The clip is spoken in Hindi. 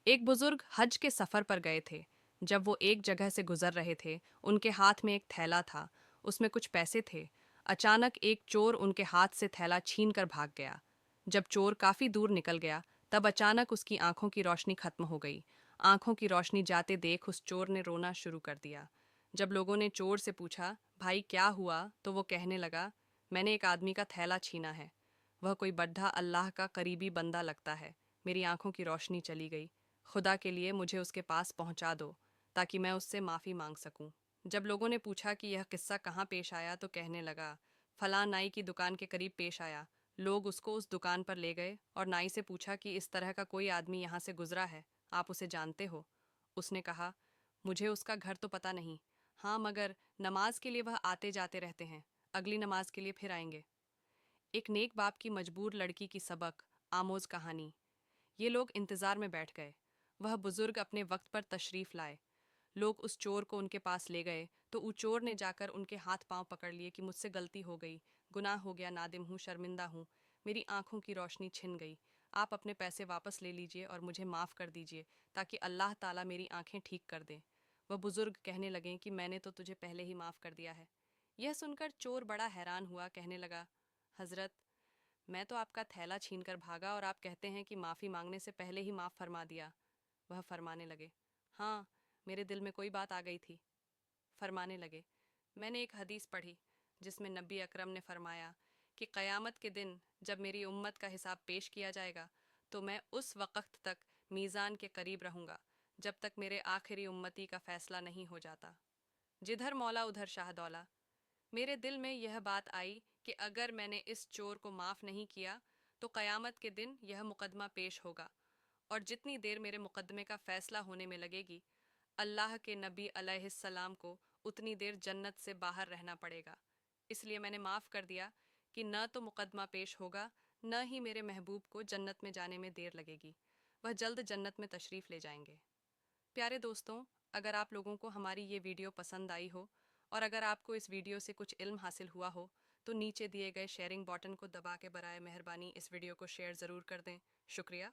एक बुजुर्ग हज के सफर पर गए थे। जब वो एक जगह से गुजर रहे थे, उनके हाथ में एक थैला था। उसमें कुछ पैसे थे। अचानक एक चोर उनके हाथ से थैला छीन कर भाग गया। जब चोर काफी दूर निकल गया, तब अचानक उसकी आंखों की रोशनी खत्म हो गई। आंखों की रोशनी जाते देख उस चोर ने रोना शुरू कर दिया। जब लोगों ने चोर से पूछा, भाई क्या हुआ, तो वो कहने लगा, मैंने एक आदमी का थैला छीना है। वह कोई बड्ढा अल्लाह का करीबी बंदा लगता है। मेरी आंखों की रोशनी चली गई। खुदा के लिए मुझे उसके पास पहुंचा दो, ताकि मैं उससे माफ़ी मांग सकूं। जब लोगों ने पूछा कि यह किस्सा कहाँ पेश आया, तो कहने लगा, फलां नाई की दुकान के करीब पेश आया। लोग उसको उस दुकान पर ले गए और नाई से पूछा कि इस तरह का कोई आदमी यहाँ से गुजरा है, आप उसे जानते हो? उसने कहा, मुझे उसका घर तो पता नहीं। हाँ, मगर नमाज के लिए वह आते जाते रहते हैं। अगली नमाज के लिए फिर आएंगे। एक नेक बाप की मजबूर लड़की की सबक आमोज कहानी। ये लोग इंतजार में बैठ गए। वह बुजुर्ग अपने वक्त पर तशरीफ लाए। लोग उस चोर को उनके पास ले गए तो उस चोर ने जाकर उनके हाथ पांव पकड़ लिए कि मुझसे गलती हो गई, गुनाह हो गया, नादिम हूँ, शर्मिंदा हूँ, मेरी आंखों की रोशनी छिन गई। आप अपने पैसे वापस ले लीजिए और मुझे माफ़ कर दीजिए, ताकि अल्लाह ताला मेरी आंखें ठीक कर दें। वह बुजुर्ग कहने लगे कि मैंने तो तुझे पहले ही माफ़ कर दिया है। यह सुनकर चोर बड़ा हैरान हुआ, कहने लगा, हजरत, मैं तो आपका थैला छीनकर भागा और आप कहते हैं कि माफ़ी मांगने से पहले ही माफ़ फरमा दिया। वह फरमाने लगे, हाँ, मेरे दिल में कोई बात आ गई थी। फरमाने लगे, मैंने एक हदीस पढ़ी जिसमें नबी अकरम ने फरमाया कि क़यामत के दिन जब मेरी उम्मत का हिसाब पेश किया जाएगा, तो मैं उस वक़्त तक मीज़ान के करीब रहूँगा जब तक मेरे आखिरी उम्मती का फ़ैसला नहीं हो जाता। जिधर मौला उधर शाहदौला। मेरे दिल में यह बात आई कि अगर मैंने इस चोर को माफ़ नहीं किया, तो क़यामत के दिन यह मुकदमा पेश होगा, और जितनी देर मेरे मुकदमे का फ़ैसला होने में लगेगी, अल्लाह के नबी अलैहिस्सलाम को उतनी देर जन्नत से बाहर रहना पड़ेगा। इसलिए मैंने माफ़ कर दिया कि न तो मुकदमा पेश होगा, न ही मेरे महबूब को जन्नत में जाने में देर लगेगी। वह जल्द जन्नत में तशरीफ़ ले जाएंगे। प्यारे दोस्तों, अगर आप लोगों को हमारी ये वीडियो पसंद आई हो और अगर आपको इस वीडियो से कुछ इल्म हासिल हुआ हो, तो नीचे दिए गए शेयरिंग बटन को दबा के बराए मेहरबानी इस वीडियो को शेयर ज़रूर कर दें। शुक्रिया।